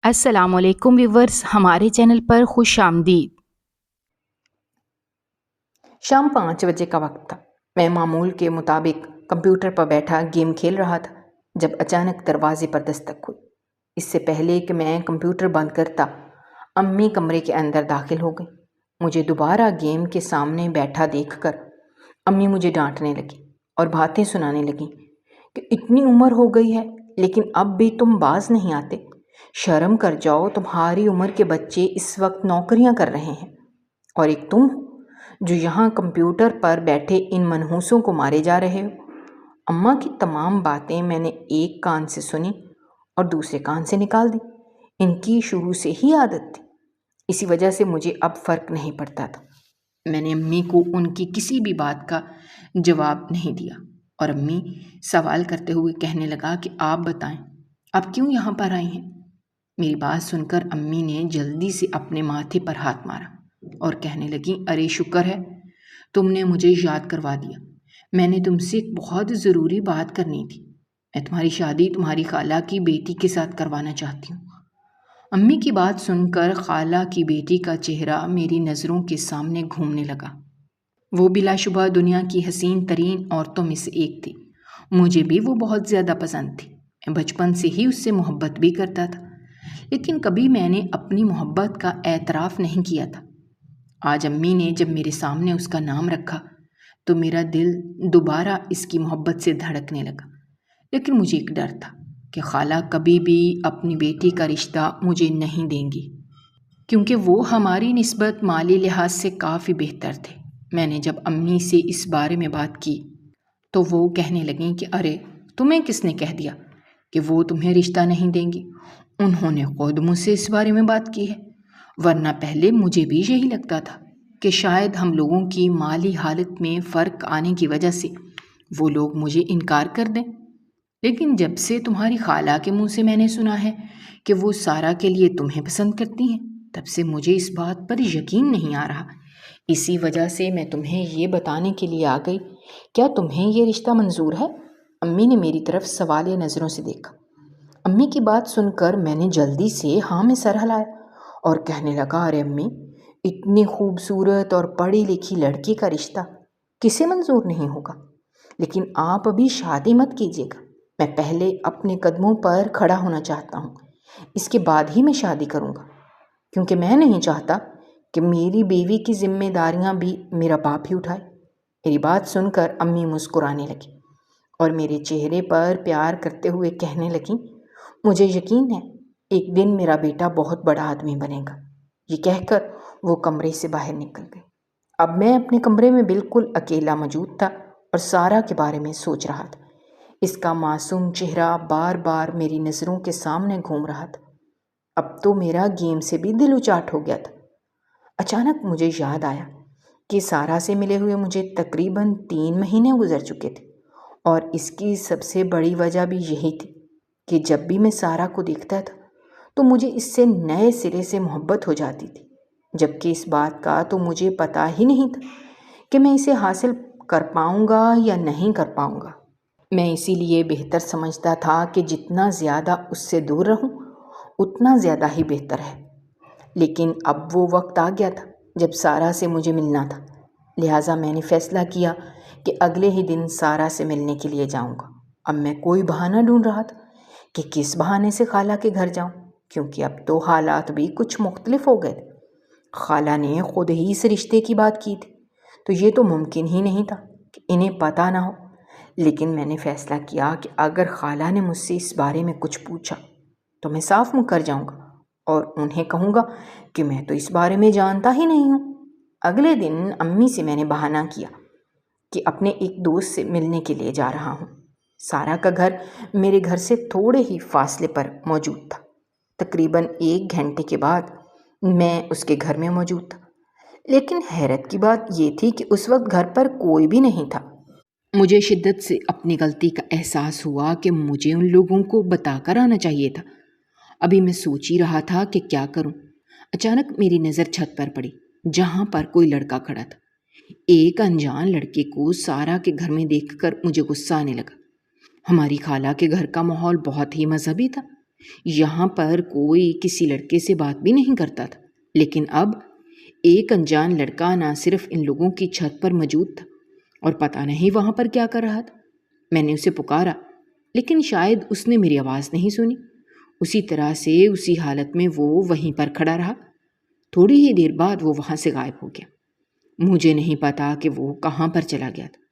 السلام علیکم ویورز، ہمارے چینل پر خوش آمدید۔ شام 5 بجے کا وقت تھا۔ میں معمول کے مطابق کمپیوٹر پر بیٹھا گیم کھیل رہا تھا جب اچانک دروازے پر دستک ہوئی۔ اس سے پہلے کہ میں کمپیوٹر بند کرتا، امی کمرے کے اندر داخل ہو گئی۔ مجھے دوبارہ گیم کے سامنے بیٹھا دیکھ کر امی مجھے ڈانٹنے لگی اور باتیں سنانے لگیں کہ اتنی عمر ہو گئی ہے لیکن اب بھی تم باز نہیں آتے، شرم کر جاؤ، تمہاری عمر کے بچے اس وقت نوکریاں کر رہے ہیں اور ایک تم جو یہاں کمپیوٹر پر بیٹھے ان منحوسوں کو مارے جا رہے ہو۔ اماں کی تمام باتیں میں نے ایک کان سے سنی اور دوسرے کان سے نکال دی۔ ان کی شروع سے ہی عادت تھی، اسی وجہ سے مجھے اب فرق نہیں پڑتا تھا۔ میں نے امی کو ان کی کسی بھی بات کا جواب نہیں دیا اور امی سوال کرتے ہوئے کہنے لگا کہ آپ بتائیں، آپ کیوں یہاں پر آئی ہیں؟ میری بات سن کر امی نے جلدی سے اپنے ماتھے پر ہاتھ مارا اور کہنے لگیں، ارے شکر ہے تم نے مجھے یاد کروا دیا، میں نے تم سے ایک بہت ضروری بات کرنی تھی، میں تمہاری شادی تمہاری خالہ کی بیٹی کے ساتھ کروانا چاہتی ہوں۔ امی کی بات سن کر خالہ کی بیٹی کا چہرہ میری نظروں کے سامنے گھومنے لگا۔ وہ بلا شبہ دنیا کی حسین ترین عورتوں میں سے ایک تھی۔ مجھے بھی وہ بہت زیادہ پسند تھی، میں بچپن سے ہی اس سے محبت بھی کرتا تھا، لیکن کبھی میں نے اپنی محبت کا اعتراف نہیں کیا تھا۔ آج امی نے جب میرے سامنے اس کا نام رکھا تو میرا دل دوبارہ اس کی محبت سے دھڑکنے لگا، لیکن مجھے ایک ڈر تھا کہ خالہ کبھی بھی اپنی بیٹی کا رشتہ مجھے نہیں دیں گی، کیونکہ وہ ہماری نسبت مالی لحاظ سے کافی بہتر تھے۔ میں نے جب امی سے اس بارے میں بات کی تو وہ کہنے لگیں کہ ارے تمہیں کس نے کہہ دیا کہ وہ تمہیں رشتہ نہیں دیں گی؟ انہوں نے خود مجھ سے اس بارے میں بات کی ہے، ورنہ پہلے مجھے بھی یہی لگتا تھا کہ شاید ہم لوگوں کی مالی حالت میں فرق آنے کی وجہ سے وہ لوگ مجھے انکار کر دیں، لیکن جب سے تمہاری خالہ کے منہ سے میں نے سنا ہے کہ وہ سارہ کے لیے تمہیں پسند کرتی ہیں، تب سے مجھے اس بات پر یقین نہیں آ رہا۔ اسی وجہ سے میں تمہیں یہ بتانے کے لیے آ گئی، کیا تمہیں یہ رشتہ منظور ہے؟ امی نے میری طرف سوالیہ نظروں سے دیکھا۔ امی کی بات سن کر میں نے جلدی سے ہاں میں سر ہلایا اور کہنے لگا، ارے امی، اتنی خوبصورت اور پڑھی لکھی لڑکی کا رشتہ کسے منظور نہیں ہوگا؟ لیکن آپ ابھی شادی مت کیجیے گا، میں پہلے اپنے قدموں پر کھڑا ہونا چاہتا ہوں، اس کے بعد ہی میں شادی کروں گا، کیونکہ میں نہیں چاہتا کہ میری بیوی کی ذمہ داریاں بھی میرا باپ ہی اٹھائے۔ میری بات سن کر امی مسکرانے لگی اور میرے چہرے پر پیار کرتے ہوئے کہنے لگیں، مجھے یقین ہے ایک دن میرا بیٹا بہت بڑا آدمی بنے گا۔ یہ کہہ کر وہ کمرے سے باہر نکل گئی۔ اب میں اپنے کمرے میں بالکل اکیلا موجود تھا اور سارہ کے بارے میں سوچ رہا تھا۔ اس کا معصوم چہرہ بار بار میری نظروں کے سامنے گھوم رہا تھا۔ اب تو میرا گیم سے بھی دل اچاٹ ہو گیا تھا۔ اچانک مجھے یاد آیا کہ سارہ سے ملے ہوئے مجھے تقریباً 3 مہینے گزر چکے تھے، اور اس کی سب سے بڑی وجہ بھی یہی تھی کہ جب بھی میں سارہ کو دیکھتا تھا تو مجھے اس سے نئے سرے سے محبت ہو جاتی تھی، جبکہ اس بات کا تو مجھے پتہ ہی نہیں تھا کہ میں اسے حاصل کر پاؤں گا یا نہیں کر پاؤں گا۔ میں اسی لیے بہتر سمجھتا تھا کہ جتنا زیادہ اس سے دور رہوں اتنا زیادہ ہی بہتر ہے، لیکن اب وہ وقت آ گیا تھا جب سارہ سے مجھے ملنا تھا، لہٰذا میں نے فیصلہ کیا کہ اگلے ہی دن سارہ سے ملنے کے لیے جاؤں گا۔ اب میں کوئی بہانہ ڈھونڈ رہا تھا کہ کس بہانے سے خالہ کے گھر جاؤں، کیونکہ اب تو حالات بھی کچھ مختلف ہو گئے تھے۔ خالہ نے خود ہی اس رشتے کی بات کی تھی تو یہ تو ممکن ہی نہیں تھا کہ انہیں پتہ نہ ہو، لیکن میں نے فیصلہ کیا کہ اگر خالہ نے مجھ سے اس بارے میں کچھ پوچھا تو میں صاف مکر جاؤں گا اور انہیں کہوں گا کہ میں تو اس بارے میں جانتا ہی نہیں ہوں۔ اگلے دن امی سے میں نے بہانہ کیا کہ اپنے ایک دوست سے ملنے کے لیے جا رہا ہوں۔ سارہ کا گھر میرے گھر سے تھوڑے ہی فاصلے پر موجود تھا۔ تقریباً 1 گھنٹے کے بعد میں اس کے گھر میں موجود تھا، لیکن حیرت کی بات یہ تھی کہ اس وقت گھر پر کوئی بھی نہیں تھا۔ مجھے شدت سے اپنی غلطی کا احساس ہوا کہ مجھے ان لوگوں کو بتا کر آنا چاہیے تھا۔ ابھی میں سوچ ہی رہا تھا کہ کیا کروں، اچانک میری نظر چھت پر پڑی جہاں پر کوئی لڑکا کھڑا تھا۔ ایک انجان لڑکے کو سارہ کے گھر میں دیکھ کر مجھے غصہ آنے لگا۔ ہماری خالہ کے گھر کا ماحول بہت ہی مذہبی تھا، یہاں پر کوئی کسی لڑکے سے بات بھی نہیں کرتا تھا، لیکن اب ایک انجان لڑکا نہ صرف ان لوگوں کی چھت پر موجود تھا اور پتہ نہیں وہاں پر کیا کر رہا تھا۔ میں نے اسے پکارا، لیکن شاید اس نے میری آواز نہیں سنی۔ اسی طرح سے اسی حالت میں وہ وہیں پر کھڑا رہا۔ تھوڑی ہی دیر بعد وہ وہاں سے غائب ہو گیا۔ مجھے نہیں پتا کہ وہ کہاں پر چلا گیا تھا۔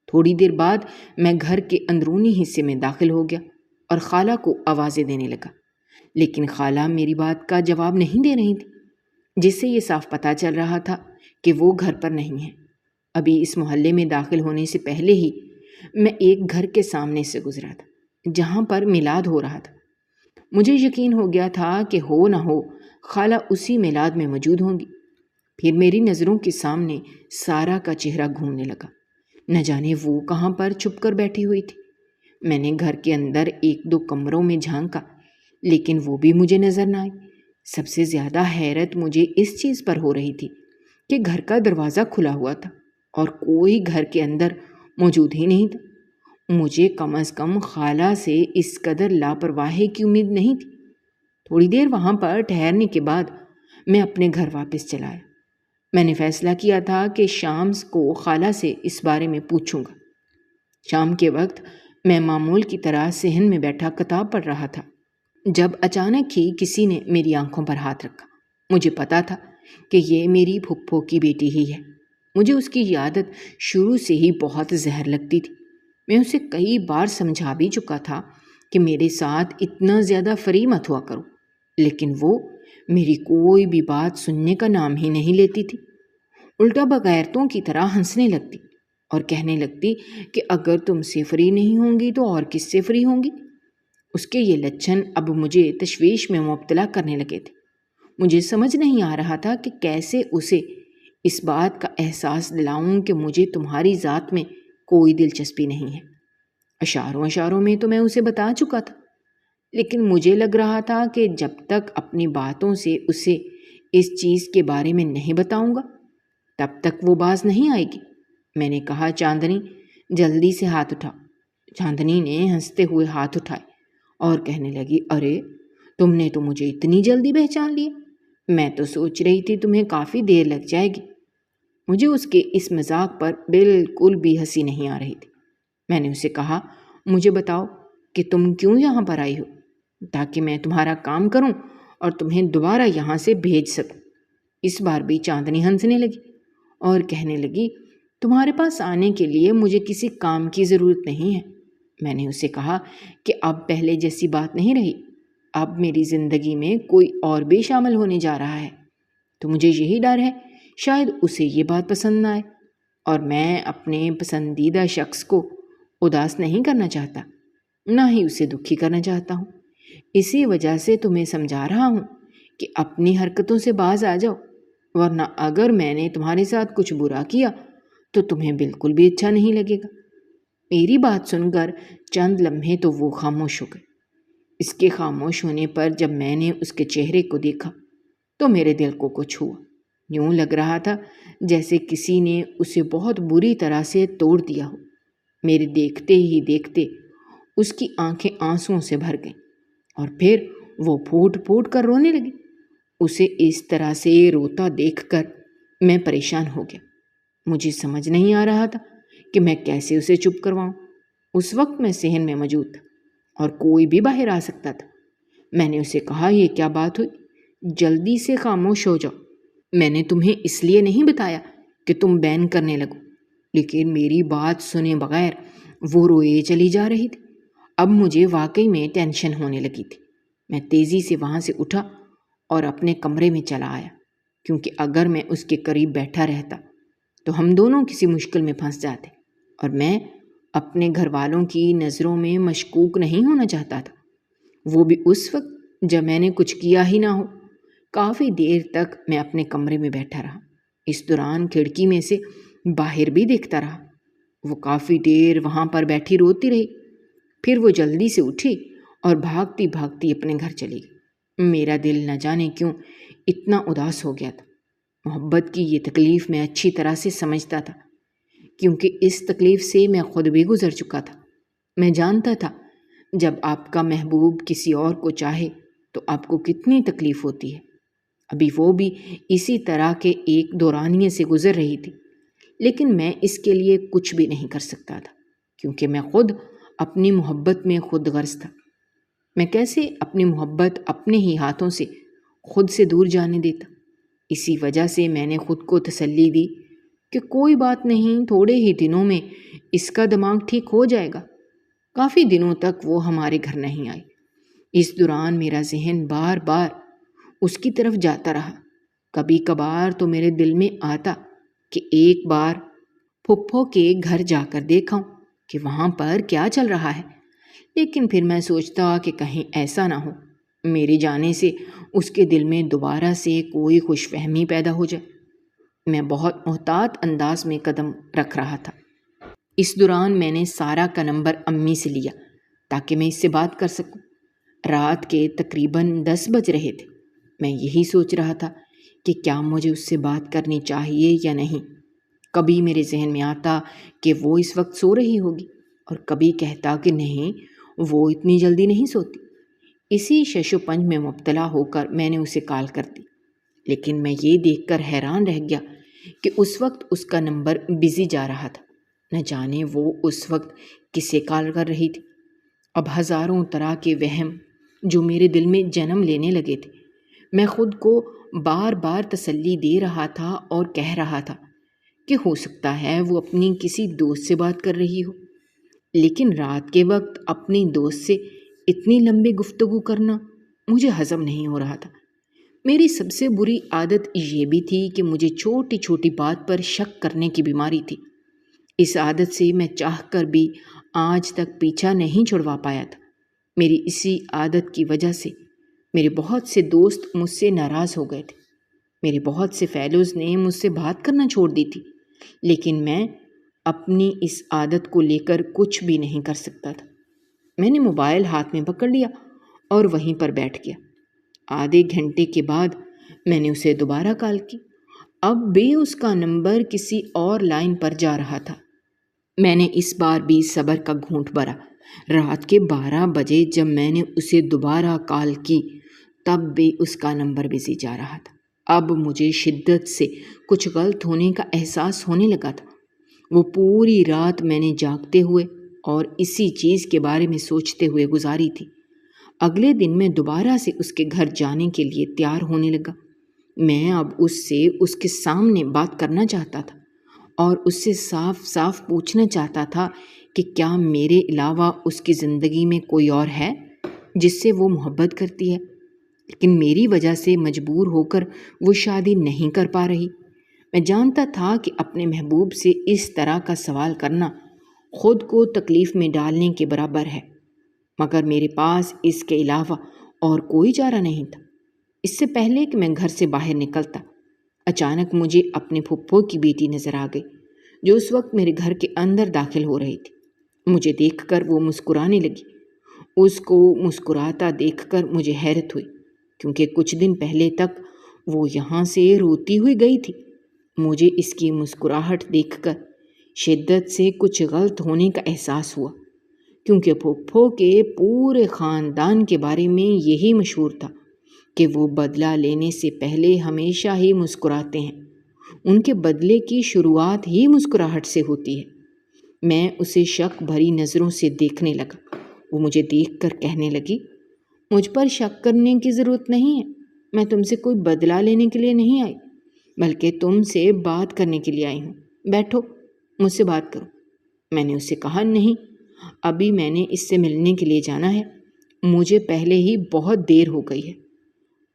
تھوڑی دیر بعد میں گھر کے اندرونی حصے میں داخل ہو گیا اور خالہ کو آوازیں دینے لگا، لیکن خالہ میری بات کا جواب نہیں دے رہی تھی، جس سے یہ صاف پتہ چل رہا تھا کہ وہ گھر پر نہیں ہے۔ ابھی اس محلے میں داخل ہونے سے پہلے ہی میں ایک گھر کے سامنے سے گزرا تھا جہاں پر میلاد ہو رہا تھا۔ مجھے یقین ہو گیا تھا کہ ہو نہ ہو خالہ اسی میلاد میں موجود ہوں گی۔ پھر میری نظروں کے سامنے سارا کا چہرہ گھومنے لگا۔ نہ جانے وہ کہاں پر چھپ کر بیٹھی ہوئی تھی۔ میں نے گھر کے اندر ایک دو کمروں میں جھانکا، لیکن وہ بھی مجھے نظر نہ آئی۔ سب سے زیادہ حیرت مجھے اس چیز پر ہو رہی تھی کہ گھر کا دروازہ کھلا ہوا تھا اور کوئی گھر کے اندر موجود ہی نہیں تھا۔ مجھے کم از کم خالہ سے اس قدر لاپرواہی کی امید نہیں تھی۔ تھوڑی دیر وہاں پر ٹھہرنے کے بعد میں اپنے گھر واپس چلا آیا۔ میں نے فیصلہ کیا تھا کہ شام کو خالہ سے اس بارے میں پوچھوں گا۔ شام کے وقت میں معمول کی طرح صحن میں بیٹھا کتاب پڑھ رہا تھا جب اچانک ہی کسی نے میری آنکھوں پر ہاتھ رکھا۔ مجھے پتا تھا کہ یہ میری پھپھو کی بیٹی ہی ہے۔ مجھے اس کی یہ عادت شروع سے ہی بہت زہر لگتی تھی۔ میں اسے کئی بار سمجھا بھی چکا تھا کہ میرے ساتھ اتنا زیادہ فری مت ہوا کرو، لیکن وہ میری کوئی بھی بات سننے کا نام ہی نہیں لیتی تھی۔ الٹا بغیرتوں کی طرح ہنسنے لگتی اور کہنے لگتی کہ اگر تم سے فری نہیں ہوں گی تو اور کس سے فری ہوں گی۔ اس کے یہ لچھن اب مجھے تشویش میں مبتلا کرنے لگے تھے۔ مجھے سمجھ نہیں آ رہا تھا کہ کیسے اسے اس بات کا احساس دلاؤں کہ مجھے تمہاری ذات میں کوئی دلچسپی نہیں ہے۔ اشاروں میں تو میں اسے بتا چکا تھا، لیکن مجھے لگ رہا تھا کہ جب تک اپنی باتوں سے اسے اس چیز کے بارے میں نہیں بتاؤں گا تب تک وہ باز نہیں آئے گی۔ میں نے کہا، چاندنی جلدی سے ہاتھ اٹھا۔ چاندنی نے ہنستے ہوئے ہاتھ اٹھائے اور کہنے لگی، ارے تم نے تو مجھے اتنی جلدی پہچان لیا، میں تو سوچ رہی تھی تمہیں کافی دیر لگ جائے گی۔ مجھے اس کے اس مذاق پر بالکل بھی ہنسی نہیں آ رہی تھی۔ میں نے اسے کہا، مجھے بتاؤ کہ تم کیوں یہاں پر آئی ہو، تاکہ میں تمہارا کام کروں اور تمہیں دوبارہ یہاں سے بھیج سکوں۔ اس بار بھی چاندنی ہنسنے لگی اور کہنے لگی، تمہارے پاس آنے کے لیے مجھے کسی کام کی ضرورت نہیں ہے۔ میں نے اسے کہا کہ اب پہلے جیسی بات نہیں رہی، اب میری زندگی میں کوئی اور بھی شامل ہونے جا رہا ہے، تو مجھے یہی ڈر ہے شاید اسے یہ بات پسند نہ آئے، اور میں اپنے پسندیدہ شخص کو اداس نہیں کرنا چاہتا، نہ ہی اسے دکھی کرنا چاہتا ہوں۔ اسی وجہ سے تمہیں سمجھا رہا ہوں کہ اپنی حرکتوں سے باز آ جاؤ، ورنہ اگر میں نے تمہارے ساتھ کچھ برا کیا تو تمہیں بالکل بھی اچھا نہیں لگے گا۔ میری بات سن کر چند لمحے تو وہ خاموش ہو گئے۔ اس کے خاموش ہونے پر جب میں نے اس کے چہرے کو دیکھا تو میرے دل کو کچھ ہوا۔ یوں لگ رہا تھا جیسے کسی نے اسے بہت بری طرح سے توڑ دیا ہو۔ میرے دیکھتے ہی دیکھتے اس کی آنکھیں آنسوؤں سے بھر گئیں اور پھر وہ پھوٹ پھوٹ کر رونے لگی۔ اسے اس طرح سے روتا دیکھ کر میں پریشان ہو گیا۔ مجھے سمجھ نہیں آ رہا تھا کہ میں کیسے اسے چپ کرواؤں۔ اس وقت میں صحن میں موجود تھا اور کوئی بھی باہر آ سکتا تھا۔ میں نے اسے کہا، یہ کیا بات ہوئی؟ جلدی سے خاموش ہو جاؤ۔ میں نے تمہیں اس لیے نہیں بتایا کہ تم بین کرنے لگو۔ لیکن میری بات سنے بغیر وہ روئے چلی جا رہی تھی۔ اب مجھے واقعی میں ٹینشن ہونے لگی تھی۔ میں تیزی سے وہاں سے اٹھا اور اپنے کمرے میں چلا آیا، کیونکہ اگر میں اس کے قریب بیٹھا رہتا تو ہم دونوں کسی مشکل میں پھنس جاتے، اور میں اپنے گھر والوں کی نظروں میں مشکوک نہیں ہونا چاہتا تھا، وہ بھی اس وقت جب میں نے کچھ کیا ہی نہ ہو۔ کافی دیر تک میں اپنے کمرے میں بیٹھا رہا۔ اس دوران کھڑکی میں سے باہر بھی دیکھتا رہا۔ وہ کافی دیر وہاں پر بیٹھی روتی رہی، پھر وہ جلدی سے اٹھی اور بھاگتی بھاگتی اپنے گھر چلی گئی۔ میرا دل نہ جانے کیوں اتنا اداس ہو گیا تھا۔ محبت کی یہ تکلیف میں اچھی طرح سے سمجھتا تھا، کیونکہ اس تکلیف سے میں خود بھی گزر چکا تھا۔ میں جانتا تھا جب آپ کا محبوب کسی اور کو چاہے تو آپ کو کتنی تکلیف ہوتی ہے۔ ابھی وہ بھی اسی طرح کے ایک دورانیے سے گزر رہی تھی، لیکن میں اس کے لیے کچھ بھی نہیں کر سکتا تھا، کیونکہ میں خود اپنی محبت میں خود غرض تھا۔ میں کیسے اپنی محبت اپنے ہی ہاتھوں سے خود سے دور جانے دیتا؟ اسی وجہ سے میں نے خود کو تسلی دی کہ کوئی بات نہیں، تھوڑے ہی دنوں میں اس کا دماغ ٹھیک ہو جائے گا۔ کافی دنوں تک وہ ہمارے گھر نہیں آئی۔ اس دوران میرا ذہن بار بار اس کی طرف جاتا رہا۔ کبھی کبھار تو میرے دل میں آتا کہ ایک بار پھپھو کے گھر جا کر دیکھاؤں کہ وہاں پر کیا چل رہا ہے، لیکن پھر میں سوچتا کہ کہیں ایسا نہ ہو میرے جانے سے اس کے دل میں دوبارہ سے کوئی خوش فہمی پیدا ہو جائے۔ میں بہت محتاط انداز میں قدم رکھ رہا تھا۔ اس دوران میں نے سارا کا نمبر امی سے لیا تاکہ میں اس سے بات کر سکوں۔ رات کے تقریباً 10 بج رہے تھے۔ میں یہی سوچ رہا تھا کہ کیا مجھے اس سے بات کرنی چاہیے یا نہیں۔ کبھی میرے ذہن میں آتا کہ وہ اس وقت سو رہی ہوگی، اور کبھی کہتا کہ نہیں، وہ اتنی جلدی نہیں سوتی۔ اسی شش و پنج میں مبتلا ہو کر میں نے اسے کال کر دی، لیکن میں یہ دیکھ کر حیران رہ گیا کہ اس وقت اس کا نمبر بزی جا رہا تھا۔ نہ جانے وہ اس وقت کسے کال کر رہی تھی۔ اب ہزاروں طرح کے وہم جو میرے دل میں جنم لینے لگے تھے۔ میں خود کو بار بار تسلی دے رہا تھا اور کہہ رہا تھا کہ ہو سکتا ہے وہ اپنی کسی دوست سے بات کر رہی ہو، لیکن رات کے وقت اپنی دوست سے اتنی لمبی گفتگو کرنا مجھے ہضم نہیں ہو رہا تھا۔ میری سب سے بری عادت یہ بھی تھی کہ مجھے چھوٹی چھوٹی بات پر شک کرنے کی بیماری تھی۔ اس عادت سے میں چاہ کر بھی آج تک پیچھا نہیں چھڑوا پایا تھا۔ میری اسی عادت کی وجہ سے میرے بہت سے دوست مجھ سے ناراض ہو گئے تھے۔ میرے بہت سے فیلوز نے مجھ سے بات کرنا چھوڑ دی تھی، لیکن میں اپنی اس عادت کو لے کر کچھ بھی نہیں کر سکتا تھا۔ میں نے موبائل ہاتھ میں پکڑ لیا اور وہیں پر بیٹھ گیا۔ آدھے گھنٹے کے بعد میں نے اسے دوبارہ کال کی۔ اب بھی اس کا نمبر کسی اور لائن پر جا رہا تھا۔ میں نے اس بار بھی صبر کا گھونٹ بھرا۔ رات کے 12 بجے جب میں نے اسے دوبارہ کال کی تب بھی اس کا نمبر بزی جا رہا تھا۔ اب مجھے شدت سے کچھ غلط ہونے کا احساس ہونے لگا تھا۔ وہ پوری رات میں نے جاگتے ہوئے اور اسی چیز کے بارے میں سوچتے ہوئے گزاری تھی۔ اگلے دن میں دوبارہ سے اس کے گھر جانے کے لیے تیار ہونے لگا۔ میں اب اس سے اس کے سامنے بات کرنا چاہتا تھا اور اس سے صاف صاف پوچھنا چاہتا تھا کہ کیا میرے علاوہ اس کی زندگی میں کوئی اور ہے جس سے وہ محبت کرتی ہے، لیکن میری وجہ سے مجبور ہو کر وہ شادی نہیں کر پا رہی۔ میں جانتا تھا کہ اپنے محبوب سے اس طرح کا سوال کرنا خود کو تکلیف میں ڈالنے کے برابر ہے، مگر میرے پاس اس کے علاوہ اور کوئی چارہ نہیں تھا۔ اس سے پہلے کہ میں گھر سے باہر نکلتا، اچانک مجھے اپنے پھپھو کی بیٹی نظر آ گئی، جو اس وقت میرے گھر کے اندر داخل ہو رہی تھی۔ مجھے دیکھ کر وہ مسکرانے لگی۔ اس کو مسکراتا دیکھ کر مجھے حیرت ہوئی، کیونکہ کچھ دن پہلے تک وہ یہاں سے روتی ہوئی گئی تھی۔ مجھے اس کی مسکراہٹ دیکھ کر شدت سے کچھ غلط ہونے کا احساس ہوا، کیونکہ پھپھو کے پورے خاندان کے بارے میں یہی مشہور تھا کہ وہ بدلہ لینے سے پہلے ہمیشہ ہی مسکراتے ہیں۔ ان کے بدلے کی شروعات ہی مسکراہٹ سے ہوتی ہے۔ میں اسے شک بھری نظروں سے دیکھنے لگا۔ وہ مجھے دیکھ کر کہنے لگی، مجھ پر شک کرنے کی ضرورت نہیں ہے، میں تم سے کوئی بدلہ لینے کے لیے نہیں آئی، بلکہ تم سے بات کرنے کے لیے آئی ہوں۔ بیٹھو، مجھ سے بات کرو۔ میں نے اس سے کہا، نہیں، ابھی میں نے اس سے ملنے کے لیے جانا ہے، مجھے پہلے ہی بہت دیر ہو گئی ہے۔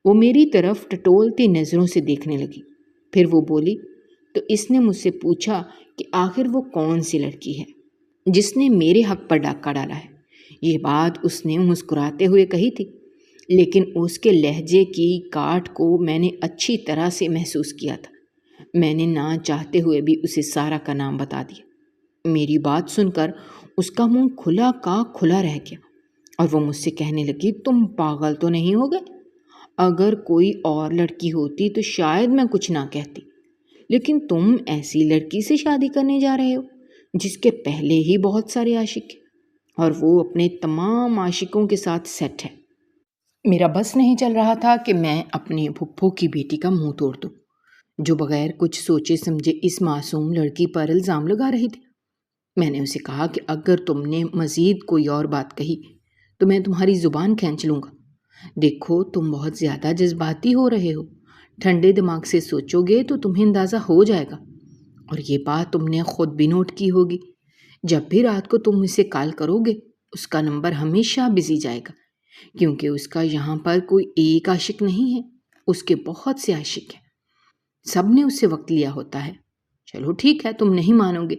وہ میری طرف ٹٹولتی نظروں سے دیکھنے لگی۔ پھر وہ بولی، تو اس نے مجھ سے پوچھا کہ آخر وہ کون سی لڑکی ہے جس نے میرے حق پر ڈاکہ ڈالا ہے۔ یہ بات اس نے مسکراتے ہوئے کہی تھی، لیکن اس کے لہجے کی کاٹ کو میں نے اچھی طرح سے محسوس کیا تھا۔ میں نے نہ چاہتے ہوئے بھی اسے سارا کا نام بتا دیا۔ میری بات سن کر اس کا منہ کھلا کا کھلا رہ گیا اور وہ مجھ سے کہنے لگی، تم پاگل تو نہیں ہو گئے؟ اگر کوئی اور لڑکی ہوتی تو شاید میں کچھ نہ کہتی، لیکن تم ایسی لڑکی سے شادی کرنے جا رہے ہو جس کے پہلے ہی بہت سارے عاشق ہیں، اور وہ اپنے تمام عاشقوں کے ساتھ سیٹ ہے۔ میرا بس نہیں چل رہا تھا کہ میں اپنے پھپھو کی بیٹی کا منہ توڑ دوں، جو بغیر کچھ سوچے سمجھے اس معصوم لڑکی پر الزام لگا رہی تھی۔ میں نے اسے کہا کہ اگر تم نے مزید کوئی اور بات کہی تو میں تمہاری زبان کھینچ لوں گا۔ دیکھو تم بہت زیادہ جذباتی ہو رہے ہو، ٹھنڈے دماغ سے سوچو گے تو تمہیں اندازہ ہو جائے گا، اور یہ بات تم نے خود بھی نوٹ کی ہوگی۔ جب بھی رات کو تم اسے کال کرو گے اس کا نمبر ہمیشہ بزی جائے گا، کیونکہ اس کا یہاں پر کوئی ایک عاشق نہیں ہے، اس کے بہت سے عاشق ہیں، سب نے اس سے وقت لیا ہوتا ہے۔ چلو ٹھیک ہے، تم نہیں مانو گے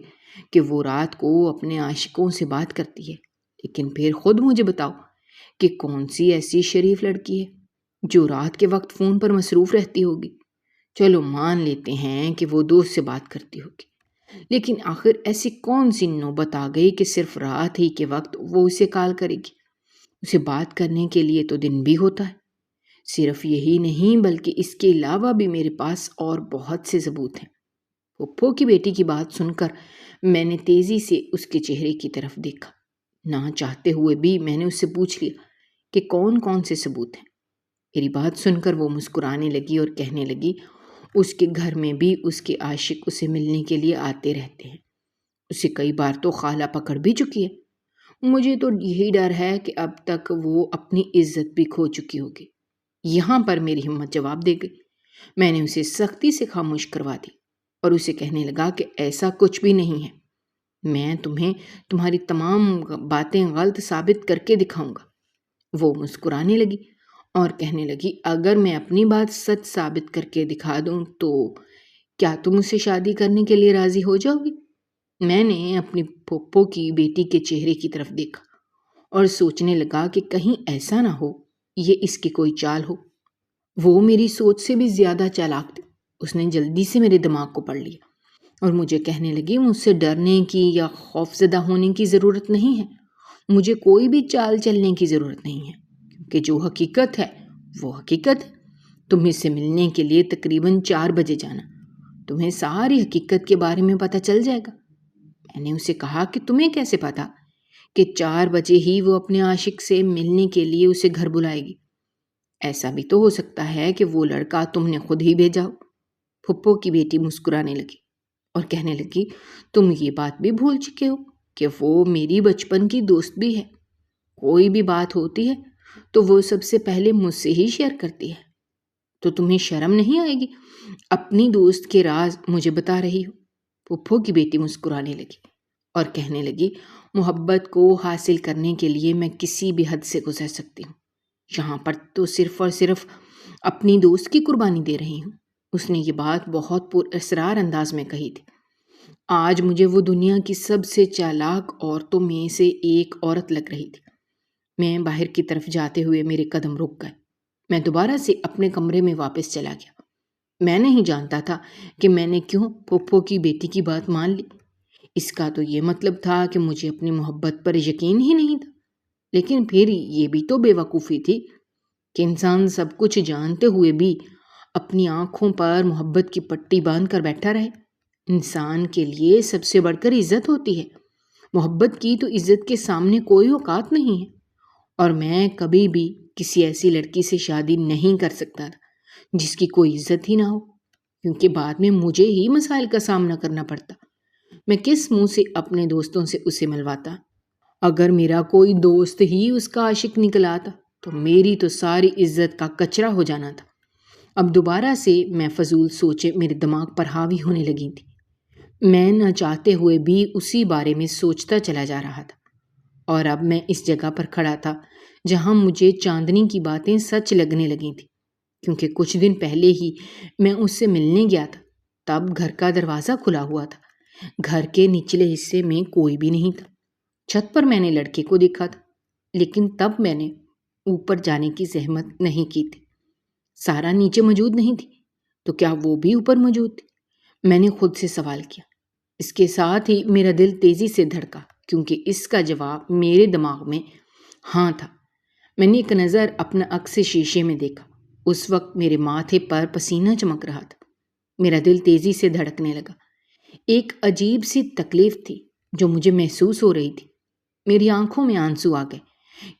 کہ وہ رات کو اپنے عاشقوں سے بات کرتی ہے، لیکن پھر خود مجھے بتاؤ کہ کون سی ایسی شریف لڑکی ہے جو رات کے وقت فون پر مصروف رہتی ہوگی۔ چلو مان لیتے ہیں کہ وہ دوست سے بات کرتی ہوگی، لیکن آخر ایسی کون سی نوبت آ گئی کہ صرف رات ہی کے وقت وہ اسے کال کرے گی؟ اسے بات کرنے کے لیے تو دن بھی ہوتا ہے۔ صرف یہی نہیں بلکہ اس کے علاوہ بھی میرے پاس اور بہت سے ثبوت ہیں۔ پھپھو کی بیٹی کی بات سن کر میں نے تیزی سے اس کے چہرے کی طرف دیکھا۔ نہ چاہتے ہوئے بھی میں نے اس سے پوچھ لیا کہ کون کون سے ثبوت ہیں۔ میری بات سن کر وہ مسکرانے لگی اور کہنے لگی، اس کے گھر میں بھی اس کے عاشق اسے ملنے کے لیے آتے رہتے ہیں، اسے کئی بار تو خالہ پکڑ بھی چکی ہے۔ مجھے تو یہی ڈر ہے کہ اب تک وہ اپنی عزت بھی کھو چکی ہوگی۔ یہاں پر میری ہمت جواب دے گئی۔ میں نے اسے سختی سے خاموش کروا دی اور اسے کہنے لگا کہ ایسا کچھ بھی نہیں ہے، میں تمہیں تمہاری تمام باتیں غلط ثابت کر کے دکھاؤں گا۔ وہ مسکرانے لگی اور کہنے لگی، اگر میں اپنی بات سچ ثابت کر کے دکھا دوں تو کیا تم اسے شادی کرنے کے لیے راضی ہو جاؤ گی؟ میں نے اپنی پھپھو کی بیٹی کے چہرے کی طرف دیکھا اور سوچنے لگا کہ کہیں ایسا نہ ہو یہ اس کی کوئی چال ہو۔ وہ میری سوچ سے بھی زیادہ چالاک تھی۔ اس نے جلدی سے میرے دماغ کو پڑھ لیا اور مجھے کہنے لگی، مجھ سے ڈرنے کی یا خوفزدہ ہونے کی ضرورت نہیں ہے، مجھے کوئی بھی چال چلنے کی ضرورت نہیں ہے، کیونکہ جو حقیقت ہے وہ حقیقت ہے۔ تم اس سے ملنے کے لیے تقریباً 4 بجے جانا، تمہیں ساری حقیقت کے بارے میں پتہ چل جائے گا۔ میں نے اسے کہا کہ تمہیں کیسے پتا کہ 4 بجے ہی وہ اپنے عاشق سے ملنے کے لیے اسے گھر بلائے گی؟ ایسا بھی تو ہو سکتا ہے کہ وہ لڑکا تم نے خود ہی بھیجا ہو۔ پھپھو کی بیٹی مسکرانے لگی اور کہنے لگی، تم یہ بات بھی بھول چکے ہو کہ وہ میری بچپن کی دوست بھی ہے، کوئی بھی بات ہوتی ہے تو وہ سب سے پہلے مجھ سے ہی شیئر کرتی ہے، تو تمہیں شرم نہیں آئے گی اپنی دوست کے راز مجھے بتا رہی ہو؟ پھپھو کی بیٹی مسکرانے لگی اور کہنے لگی، محبت کو حاصل کرنے کے لیے میں کسی بھی حد سے گزر سکتی ہوں، یہاں پر تو صرف اور صرف اپنی دوست کی قربانی دے رہی ہوں۔ اس نے یہ بات بہت پر اسرار انداز میں کہی تھی۔ آج مجھے وہ دنیا کی سب سے چالاک عورتوں میں سے ایک عورت لگ رہی تھی۔ میں باہر کی طرف جاتے ہوئے میرے قدم رک گئے۔ میں دوبارہ سے اپنے کمرے میں واپس چلا گیا۔ میں نہیں جانتا تھا کہ میں نے کیوں پھپھو کی بیٹی کی بات مان لی۔ اس کا تو یہ مطلب تھا کہ مجھے اپنی محبت پر یقین ہی نہیں تھا، لیکن پھر یہ بھی تو بے وقوفی تھی کہ انسان سب کچھ جانتے ہوئے بھی اپنی آنکھوں پر محبت کی پٹی باندھ کر بیٹھا رہے۔ انسان کے لیے سب سے بڑھ کر عزت ہوتی ہے، محبت کی تو عزت کے سامنے کوئی اوقات نہیں ہے، اور میں کبھی بھی کسی ایسی لڑکی سے شادی نہیں کر سکتا تھا جس کی کوئی عزت ہی نہ ہو، کیونکہ بعد میں مجھے ہی مسائل کا سامنا کرنا پڑتا۔ میں کس منہ سے اپنے دوستوں سے اسے ملواتا؟ اگر میرا کوئی دوست ہی اس کا عاشق نکل آتا تو میری تو ساری عزت کا کچرا ہو جانا تھا۔ اب دوبارہ سے میں فضول سوچیں میرے دماغ پر حاوی ہونے لگی تھی۔ میں نہ چاہتے ہوئے بھی اسی بارے میں سوچتا چلا جا رہا تھا، اور اب میں اس جگہ پر کھڑا تھا جہاں مجھے چاندنی کی باتیں سچ لگنے لگی تھیں، کیونکہ کچھ دن پہلے ہی میں اس سے ملنے گیا تھا۔ تب گھر کا دروازہ کھلا ہوا تھا، گھر کے نچلے حصے میں کوئی بھی نہیں تھا۔ چھت پر میں نے لڑکے کو دیکھا تھا، لیکن تب میں نے اوپر جانے کی زحمت نہیں کی تھی۔ سارا نیچے موجود نہیں تھی تو کیا وہ بھی اوپر موجود تھی؟ میں نے خود سے سوال کیا۔ اس کے ساتھ ہی میرا دل تیزی سے دھڑکا، کیونکہ اس کا جواب میرے دماغ میں ہاں تھا۔ میں نے ایک نظر اپنا عکس شیشے میں دیکھا۔ اس وقت میرے ماتھے پر پسینہ چمک رہا تھا۔ میرا دل تیزی سے دھڑکنے لگا۔ ایک عجیب سی تکلیف تھی جو مجھے محسوس ہو رہی تھی۔ میری آنکھوں میں آنسو آ گئے،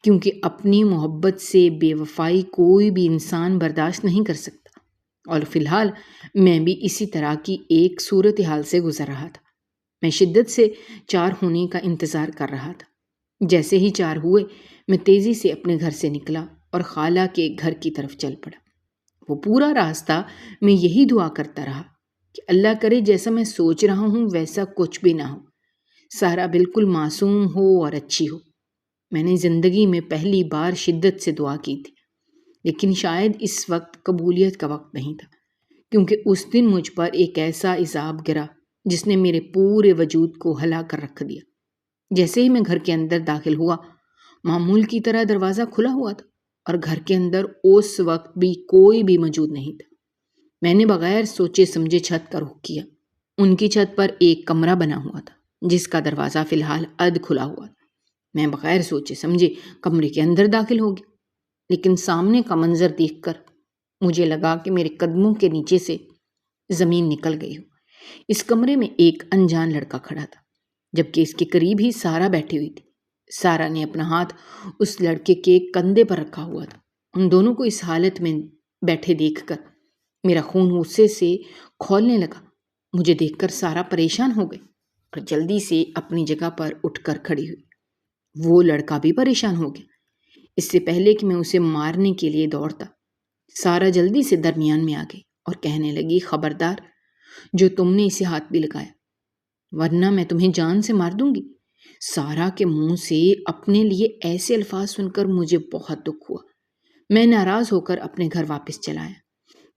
کیونکہ اپنی محبت سے بے وفائی کوئی بھی انسان برداشت نہیں کر سکتا، اور فی الحال میں بھی اسی طرح کی ایک صورتحال سے گزر رہا تھا۔ میں شدت سے 4 ہونے کا انتظار کر رہا تھا۔ جیسے ہی 4 ہوئے، میں تیزی سے اپنے گھر سے نکلا اور خالہ کے گھر کی طرف چل پڑا۔ وہ پورا راستہ میں یہی دعا کرتا رہا کہ اللہ کرے جیسا میں سوچ رہا ہوں ویسا کچھ بھی نہ ہو، سارا بالکل معصوم ہو اور اچھی ہو۔ میں نے زندگی میں پہلی بار شدت سے دعا کی تھی، لیکن شاید اس وقت قبولیت کا وقت نہیں تھا، کیونکہ اس دن مجھ پر ایک ایسا عذاب گرا جس نے میرے پورے وجود کو ہلا کر رکھ دیا۔ جیسے ہی میں گھر کے اندر داخل ہوا، معمول کی طرح دروازہ کھلا ہوا تھا اور گھر کے اندر اس وقت بھی کوئی بھی موجود نہیں تھا۔ میں نے بغیر سوچے سمجھے چھت کا رخ کیا۔ ان کی چھت پر ایک کمرہ بنا ہوا تھا جس کا دروازہ فی الحال کھلا ہوا تھا۔ میں بغیر سوچے سمجھے کمرے کے اندر داخل ہو گیا، لیکن سامنے کا منظر دیکھ کر مجھے لگا کہ میرے قدموں کے نیچے سے زمین نکل گئی ہو۔ اس کمرے میں ایک انجان لڑکا کھڑا تھا، جبکہ اس کے قریب ہی سارا بیٹھی ہوئی تھی۔ سارا نے اپنا ہاتھ اس لڑکے کے کندھے پر رکھا ہوا تھا۔ ان دونوں کو اس حالت میں بیٹھے دیکھ کر میرا خون غصے سے کھولنے لگا۔ مجھے دیکھ کر سارا پریشان ہو گئی اور جلدی سے اپنی جگہ پر اٹھ کر کھڑی ہوئی۔ وہ لڑکا بھی پریشان ہو گیا۔ اس سے پہلے کہ میں اسے مارنے کے لیے دوڑتا، سارا جلدی سے درمیان میں آ گئی اور کہنے لگی، خبردار جو تم نے اسے ہاتھ بھی لگایا، ورنہ میں تمہیں جان سے مار دوں گی۔ سارا کے منہ سے اپنے لیے ایسے الفاظ سن کر مجھے بہت دکھ ہوا۔ میں ناراض ہو کر اپنے گھر واپس چلا آیا۔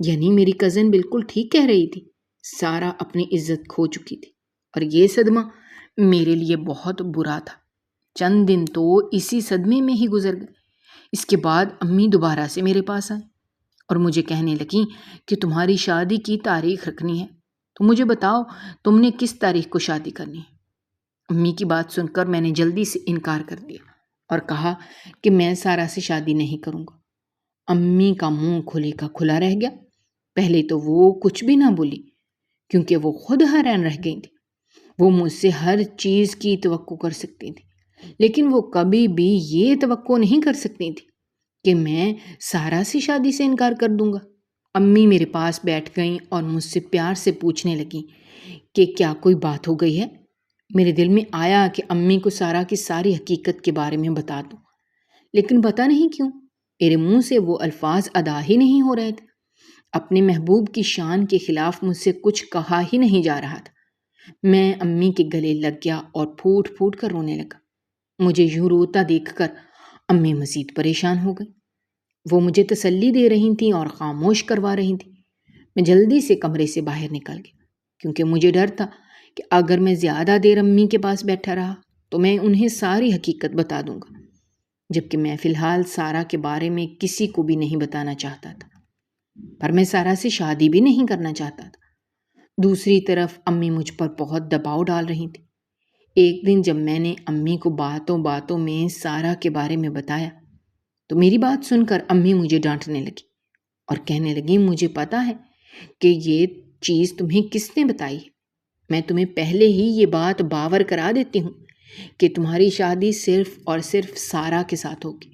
یعنی میری کزن بالکل ٹھیک کہہ رہی تھی، سارا اپنی عزت کھو چکی تھی، اور یہ صدمہ میرے لیے بہت برا تھا۔ چند دن تو اسی صدمے میں ہی گزر گئے۔ اس کے بعد امی دوبارہ سے میرے پاس آئیں اور مجھے کہنے لگیں کہ تمہاری شادی کی تاریخ رکھنی ہے، تو مجھے بتاؤ تم نے کس تاریخ کو شادی کرنی ہے۔ امی کی بات سن کر میں نے جلدی سے انکار کر دیا اور کہا کہ میں سارا سے شادی نہیں کروں گا۔ امی کا منہ کھلے کا کھلا رہ گیا۔ پہلے تو وہ کچھ بھی نہ بولی، کیونکہ وہ خود حیران رہ گئی تھی۔ وہ مجھ سے ہر چیز کی توقع کر سکتی تھی، لیکن وہ کبھی بھی یہ توقع نہیں کر سکتی تھی کہ میں سارا سے شادی سے انکار کر دوں گا۔ امی میرے پاس بیٹھ گئیں اور مجھ سے پیار سے پوچھنے لگیں کہ کیا کوئی بات ہو گئی ہے۔ میرے دل میں آیا کہ امی کو سارا کی ساری حقیقت کے بارے میں بتا دوں، لیکن پتہ نہیں کیوں میرے منہ سے وہ الفاظ ادا ہی نہیں ہو رہے تھے۔ اپنے محبوب کی شان کے خلاف مجھ سے کچھ کہا ہی نہیں جا رہا تھا۔ میں امی کے گلے لگ گیا اور پھوٹ پھوٹ کر رونے لگا۔ مجھے یوں روتا دیکھ کر امی مزید پریشان ہو گئی۔ وہ مجھے تسلی دے رہی تھیں اور خاموش کروا رہی تھیں۔ میں جلدی سے کمرے سے باہر نکل گیا، کیونکہ مجھے ڈر تھا کہ اگر میں زیادہ دیر امی کے پاس بیٹھا رہا تو میں انہیں ساری حقیقت بتا دوں گا، جبکہ میں فی الحال سارا کے بارے میں کسی کو بھی نہیں بتانا چاہتا تھا، پر میں سارا سے شادی بھی نہیں کرنا چاہتا تھا۔ دوسری طرف امی مجھ پر بہت دباؤ ڈال رہی تھی۔ ایک دن جب میں نے امی کو باتوں باتوں میں سارا کے بارے میں بتایا تو میری بات سن کر امی مجھے ڈانٹنے لگی اور کہنے لگی، مجھے پتا ہے کہ یہ چیز تمہیں کس نے بتائی ہے۔ میں تمہیں پہلے ہی یہ بات باور کرا دیتی ہوں کہ تمہاری شادی صرف اور صرف سارا کے ساتھ ہوگی،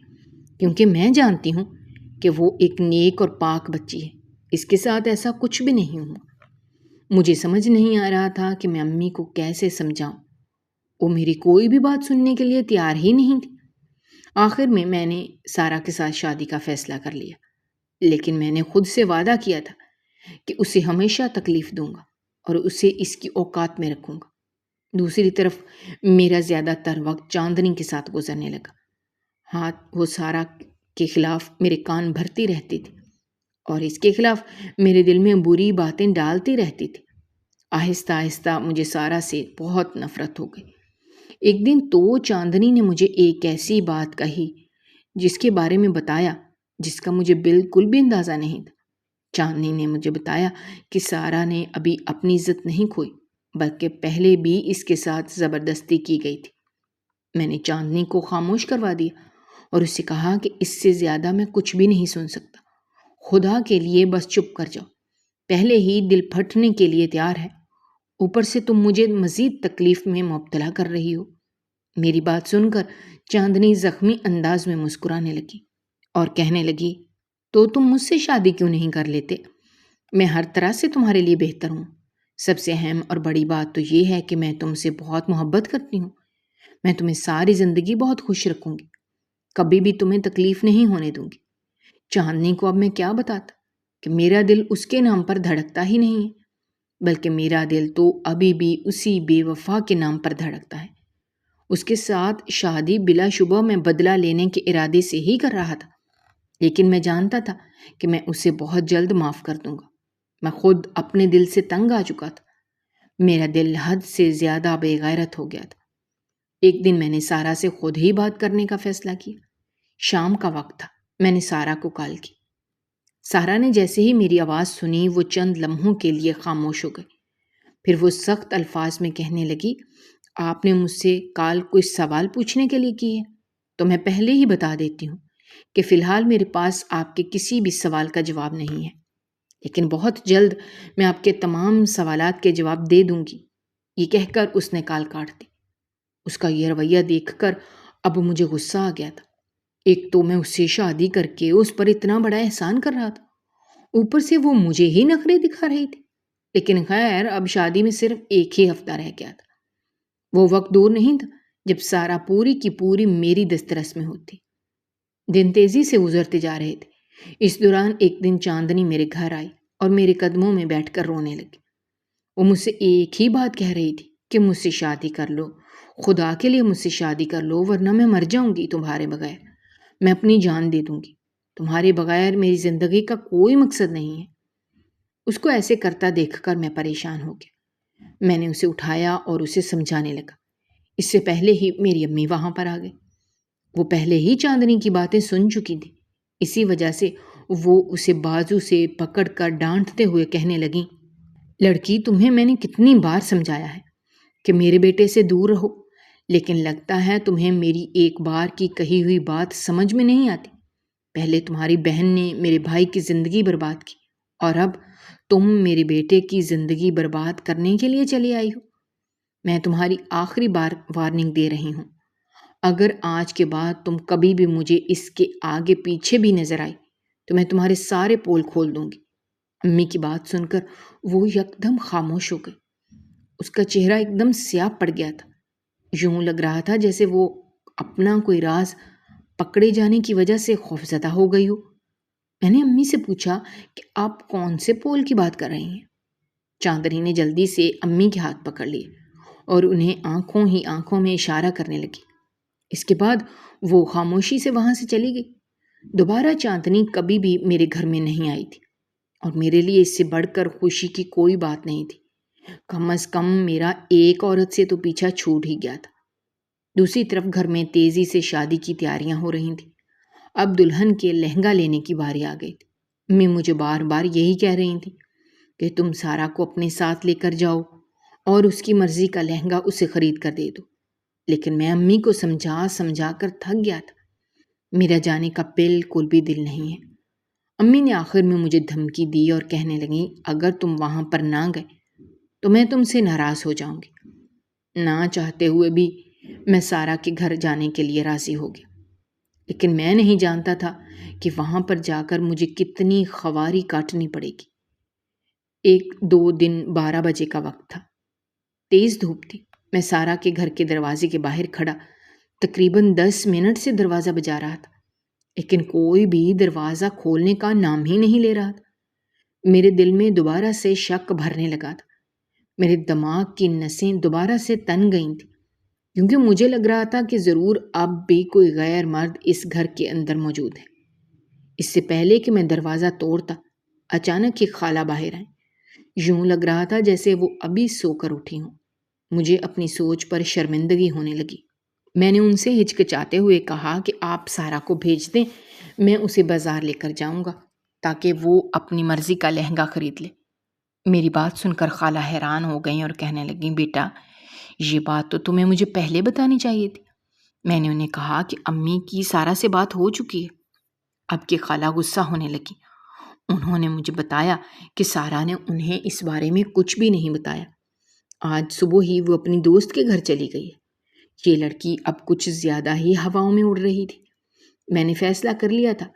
کیونکہ میں جانتی ہوں کہ وہ ایک نیک اور پاک بچی ہے۔ اس کے ساتھ ایسا کچھ بھی نہیں ہوا۔ مجھے سمجھ نہیں آ رہا تھا کہ میں امی کو کیسے سمجھاؤں۔ وہ میری کوئی بھی بات سننے کے لیے تیار ہی نہیں تھی۔ آخر میں نے سارا کے ساتھ شادی کا فیصلہ کر لیا، لیکن میں نے خود سے وعدہ کیا تھا کہ اسے ہمیشہ تکلیف دوں گا اور اسے اس کی اوقات میں رکھوں گا۔ دوسری طرف میرا زیادہ تر وقت چاندنی کے ساتھ گزرنے لگا۔ ہاتھ وہ سارا کے خلاف میرے کان بھرتی رہتی تھی اور اس کے خلاف میرے دل میں بری باتیں ڈالتی رہتی تھی۔ آہستہ آہستہ مجھے سارا سے بہت نفرت ہو گئی۔ ایک دن تو چاندنی نے مجھے ایک ایسی بات کہی جس کے بارے میں بتایا جس کا مجھے بالکل بھی اندازہ نہیں تھا۔ چاندنی نے مجھے بتایا کہ سارا نے ابھی اپنی عزت نہیں کھوئی، بلکہ پہلے بھی اس کے ساتھ زبردستی کی گئی تھی۔ میں نے چاندنی کو خاموش کروا دیا اور اس سے کہا کہ اس سے زیادہ میں کچھ بھی نہیں سن سکتا۔ خدا کے لیے بس چپ کر جاؤ، پہلے ہی دل پھٹنے کے لیے تیار ہے، اوپر سے تم مجھے مزید تکلیف میں مبتلا کر رہی ہو۔ میری بات سن کر چاندنی زخمی انداز میں مسکرانے لگی اور کہنے لگی، تو تم مجھ سے شادی کیوں نہیں کر لیتے؟ میں ہر طرح سے تمہارے لیے بہتر ہوں۔ سب سے اہم اور بڑی بات تو یہ ہے کہ میں تم سے بہت محبت کرتی ہوں۔ میں تمہیں ساری زندگی بہت خوش رکھوں گی، کبھی بھی تمہیں تکلیف نہیں ہونے دوں گی۔ چاندنی کو اب میں کیا بتاتا کہ میرا دل اس کے نام پر دھڑکتا ہی نہیں ہے، بلکہ میرا دل تو ابھی بھی اسی بے وفا کے نام پر دھڑکتا ہے۔ اس کے ساتھ شادی بلا شبہ میں بدلہ لینے کے ارادے سے ہی کر رہا تھا، لیکن میں جانتا تھا کہ میں اسے بہت جلد معاف کر دوں گا۔ میں خود اپنے دل سے تنگ آ چکا تھا، میرا دل حد سے زیادہ بے غیرت ہو گیا تھا۔ ایک دن میں نے سارا سے خود ہی بات کرنے کا فیصلہ کیا۔ شام کا وقت تھا، میں نے سارا کو کال کی۔ سارا نے جیسے ہی میری آواز سنی وہ چند لمحوں کے لیے خاموش ہو گئی، پھر وہ سخت الفاظ میں کہنے لگی، آپ نے مجھ سے کال کوئی سوال پوچھنے کے لیے کی ہے؟ تو میں پہلے ہی بتا دیتی ہوں کہ فی الحال میرے پاس آپ کے کسی بھی سوال کا جواب نہیں ہے، لیکن بہت جلد میں آپ کے تمام سوالات کے جواب دے دوں گی۔ یہ کہہ کر اس نے کال کاٹ دی۔ اس کا یہ رویہ دیکھ کر اب مجھے غصہ آ گیا تھا۔ ایک تو میں اس سے شادی کر کے اس پر اتنا بڑا احسان کر رہا تھا، اوپر سے وہ مجھے ہی نخرے دکھا رہی تھی۔ لیکن خیر، اب شادی میں صرف ایک ہی ہفتہ رہ گیا تھا۔ وہ وقت دور نہیں تھا جب سارا پوری کی پوری میری دسترس میں ہوتی۔ دن تیزی سے گزرتے جا رہے تھے۔ اس دوران ایک دن چاندنی میرے گھر آئی اور میرے قدموں میں بیٹھ کر رونے لگی۔ وہ مجھ سے ایک ہی بات کہہ رہی تھی کہ مجھ سے شادی کر لو، خدا کے لیے مجھ سے شادی کر لو، ورنہ میں مر جاؤں گی تمہارے بغیر۔ میں اپنی جان دے دوں گی، تمہارے بغیر میری زندگی کا کوئی مقصد نہیں ہے۔ اس کو ایسے کرتا دیکھ کر میں پریشان ہو گیا۔ میں نے اسے اٹھایا اور اسے سمجھانے لگا۔ اس سے پہلے ہی میری امی وہاں پر آ گئی۔ وہ پہلے ہی چاندنی کی باتیں سن چکی تھی، اسی وجہ سے وہ اسے بازو سے پکڑ کر ڈانٹتے ہوئے کہنے لگیں، لڑکی، تمہیں میں نے کتنی بار سمجھایا ہے کہ میرے بیٹے سے دور رہو، لیکن لگتا ہے تمہیں میری ایک بار کی کہی ہوئی بات سمجھ میں نہیں آتی۔ پہلے تمہاری بہن نے میرے بھائی کی زندگی برباد کی، اور اب تم میرے بیٹے کی زندگی برباد کرنے کے لیے چلی آئی ہو۔ میں تمہاری آخری بار وارننگ دے رہی ہوں، اگر آج کے بعد تم کبھی بھی مجھے اس کے آگے پیچھے بھی نظر آئی تو میں تمہارے سارے پول کھول دوں گی۔ امی کی بات سن کر وہ یکدم خاموش ہو گئی۔ اس کا چہرہ ایک دم سیاہ پڑ گیا تھا، یوں لگ رہا تھا جیسے وہ اپنا کوئی راز پکڑے جانے کی وجہ سے خوفزدہ ہو گئی ہو۔ میں نے امی سے پوچھا کہ آپ کون سے پول کی بات کر رہی ہیں؟ چاندنی نے جلدی سے امی کے ہاتھ پکڑ لیے اور انہیں آنکھوں ہی آنکھوں میں اشارہ کرنے لگی۔ اس کے بعد وہ خاموشی سے وہاں سے چلی گئی۔ دوبارہ چاندنی کبھی بھی میرے گھر میں نہیں آئی تھی، اور میرے لیے اس سے بڑھ کر خوشی کی کوئی بات نہیں تھی۔ کم از کم میرا ایک عورت سے تو پیچھا چھوٹ ہی گیا تھا۔ دوسری طرف گھر میں تیزی سے شادی کی تیاریاں ہو رہی تھیں۔ اب دلہن کے لہنگا لینے کی باری آ گئی تھی۔ امی مجھے بار بار یہی کہہ رہی تھی کہ تم سارا کو اپنے ساتھ لے کر جاؤ اور اس کی مرضی کا لہنگا اسے خرید کر دے دو، لیکن میں امی کو سمجھا سمجھا کر تھک گیا تھا۔ میرا جانے کا بالکل بھی دل نہیں ہے۔ امی نے آخر میں مجھے دھمکی دی اور کہنے لگیں، اگر تم وہاں پر نہ گئے تو میں تم سے ناراض ہو جاؤں گی۔ نہ چاہتے ہوئے بھی میں سارا کے گھر جانے کے لیے راضی ہو گیا، لیکن میں نہیں جانتا تھا کہ وہاں پر جا کر مجھے کتنی خواری کاٹنی پڑے گی۔ ایک دو دن 12 بجے کا وقت تھا، تیز دھوپ تھی۔ میں سارا کے گھر کے دروازے کے باہر کھڑا تقریباً 10 منٹ سے دروازہ بجا رہا تھا، لیکن کوئی بھی دروازہ کھولنے کا نام ہی نہیں لے رہا تھا۔ میرے دل میں دوبارہ سے شک بھرنے لگا تھا۔ میرے دماغ کی نسیں دوبارہ سے تن گئی تھیں، کیونکہ مجھے لگ رہا تھا کہ ضرور اب بھی کوئی غیر مرد اس گھر کے اندر موجود ہے۔ اس سے پہلے کہ میں دروازہ توڑتا، اچانک ایک خالہ باہر آئیں۔ یوں لگ رہا تھا جیسے وہ ابھی سو کر اٹھی ہوں۔ مجھے اپنی سوچ پر شرمندگی ہونے لگی۔ میں نے ان سے ہچکچاتے ہوئے کہا کہ آپ سارا کو بھیج دیں، میں اسے بازار لے کر جاؤں گا تاکہ وہ اپنی مرضی کا لہنگا خرید لے۔ میری بات سن کر خالہ حیران ہو گئیں اور کہنے لگیں، بیٹا، یہ بات تو تمہیں مجھے پہلے بتانی چاہیے تھی۔ میں نے انہیں کہا کہ امی کی سارا سے بات ہو چکی ہے۔ اب کہ خالہ غصہ ہونے لگی، انہوں نے مجھے بتایا کہ سارا نے انہیں اس بارے میں کچھ بھی نہیں بتایا۔ آج صبح ہی وہ اپنی دوست کے گھر چلی گئی ہے۔ یہ لڑکی اب کچھ زیادہ ہی ہواؤں میں اڑ رہی تھی۔ میں نے فیصلہ کر لیا تھا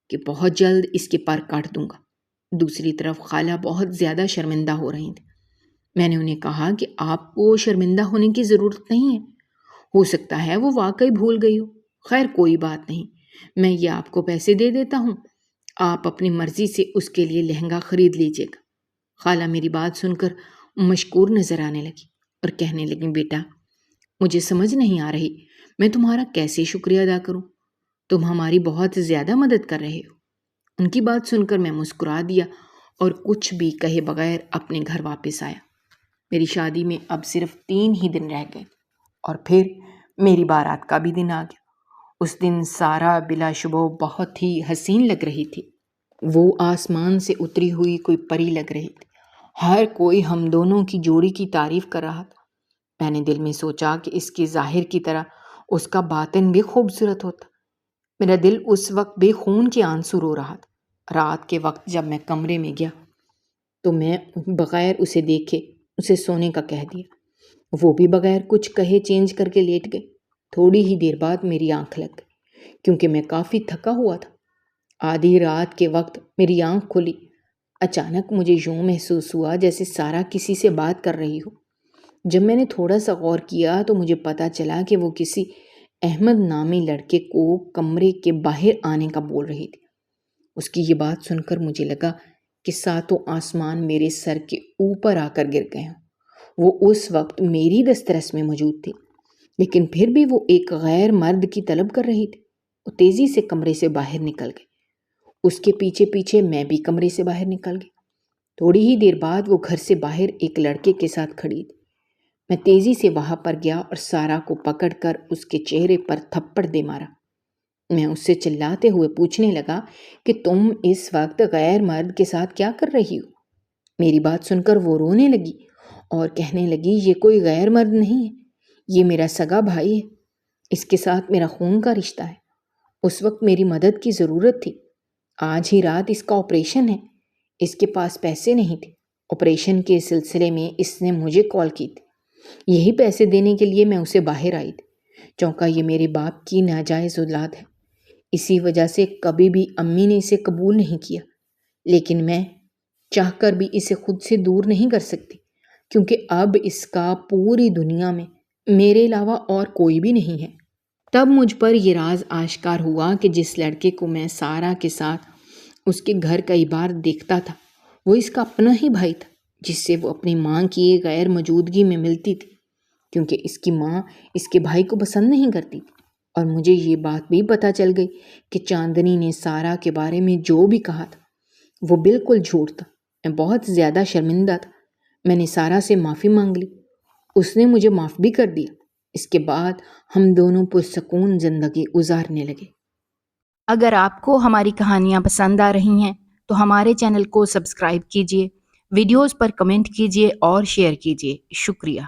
کہ بہت جلد اس کے پر کاٹ دوں گا۔ دوسری طرف خالہ بہت زیادہ شرمندہ ہو رہی تھیں۔ میں نے انہیں کہا کہ آپ کو شرمندہ ہونے کی ضرورت نہیں ہے، ہو سکتا ہے وہ واقعی بھول گئی ہو۔ خیر کوئی بات نہیں، میں یہ آپ کو پیسے دے دیتا ہوں، آپ اپنی مرضی سے اس کے لیے لہنگا خرید لیجیے گا۔ خالہ میری بات سن کر مشکور نظر آنے لگی اور کہنے لگی، بیٹا مجھے سمجھ نہیں آ رہی میں تمہارا کیسے شکریہ ادا کروں، تم ہماری بہت زیادہ مدد کر رہے ہو۔ ان کی بات سن کر میں مسکرا دیا اور کچھ بھی کہے بغیر اپنے گھر واپس آیا۔ میری شادی میں اب صرف 3 ہی دن رہ گئے اور پھر میری بارات کا بھی دن آ گیا۔ اس دن سارا بلا شبہ بہت ہی حسین لگ رہی تھی۔ وہ آسمان سے اتری ہوئی کوئی پری لگ رہی تھی۔ ہر کوئی ہم دونوں کی جوڑی کی تعریف کر رہا تھا۔ میں نے دل میں سوچا کہ اس کے ظاہر کی طرح اس کا باطن بھی خوبصورت ہوتا۔ میرا دل اس وقت بے خون کے آنسو رو رہا تھا۔ رات کے وقت جب میں کمرے میں گیا تو میں بغیر اسے دیکھے اسے سونے کا کہہ دیا۔ وہ بھی بغیر کچھ کہے چینج کر کے لیٹ گئی۔ تھوڑی ہی دیر بعد میری آنکھ لگ گئی کیونکہ میں کافی تھکا ہوا تھا۔ آدھی رات کے وقت میری آنکھ کھلی۔ اچانک مجھے یوں محسوس ہوا جیسے سارا کسی سے بات کر رہی ہو۔ جب میں نے تھوڑا سا غور کیا تو مجھے پتا چلا کہ وہ کسی احمد نامی لڑکے کو کمرے کے باہر آنے کا بول رہی تھی۔ اس کی یہ بات سن کر مجھے لگا کہ 7 آسمان میرے سر کے اوپر آ کر گر گئے ہوں۔ وہ اس وقت میری دسترس میں موجود تھی، لیکن پھر بھی وہ ایک غیر مرد کی طلب کر رہی تھی۔ وہ تیزی سے کمرے سے باہر نکل گئی۔ اس کے پیچھے پیچھے میں بھی کمرے سے باہر نکل گئی۔ تھوڑی ہی دیر بعد وہ گھر سے باہر ایک لڑکے کے ساتھ کھڑی تھی۔ میں تیزی سے وہاں پر گیا اور سارا کو پکڑ کر اس کے چہرے پر تھپڑ دے مارا۔ میں اس سے چلاتے ہوئے پوچھنے لگا کہ تم اس وقت غیر مرد کے ساتھ کیا کر رہی ہو؟ میری بات سن کر وہ رونے لگی اور کہنے لگی، یہ کوئی غیر مرد نہیں ہے، یہ میرا سگا بھائی ہے، اس کے ساتھ میرا خون کا رشتہ ہے۔ اس وقت میری مدد کی ضرورت تھی۔ آج ہی رات اس کا آپریشن ہے، اس کے پاس پیسے نہیں تھے۔ آپریشن کے سلسلے میں اس نے مجھے کال کی تھی۔ یہی پیسے دینے کے لیے میں اسے باہر آئی تھی۔ چونکہ یہ میرے باپ کی ناجائز اولاد ہے، اسی وجہ سے کبھی بھی امی نے اسے قبول نہیں کیا، لیکن میں چاہ کر بھی اسے خود سے دور نہیں کر سکتی کیونکہ اب اس کا پوری دنیا میں میرے علاوہ اور کوئی بھی نہیں ہے۔ تب مجھ پر یہ راز آشکار ہوا کہ جس لڑکے کو میں سارا کے ساتھ اس کے گھر کئی بار دیکھتا تھا وہ اس کا اپنا ہی بھائی تھا، جس سے وہ اپنی ماں کی غیر موجودگی میں ملتی تھی کیونکہ اس کی ماں اس کے بھائی کو پسند نہیں کرتی تھی۔ اور مجھے یہ بات بھی پتہ چل گئی کہ چاندنی نے سارا کے بارے میں جو بھی کہا تھا وہ بالکل جھوٹ تھا۔ میں بہت زیادہ شرمندہ تھا۔ میں نے سارا سے معافی مانگ لی، اس نے مجھے معاف بھی کر دیا۔ اس کے بعد ہم دونوں پرسکون زندگی گزارنے لگے۔ اگر آپ کو ہماری کہانیاں پسند آ رہی ہیں تو ہمارے چینل کو سبسکرائب کیجیے، ویڈیوز پر کمنٹ کیجیے اور شیئر کیجیے۔ شکریہ۔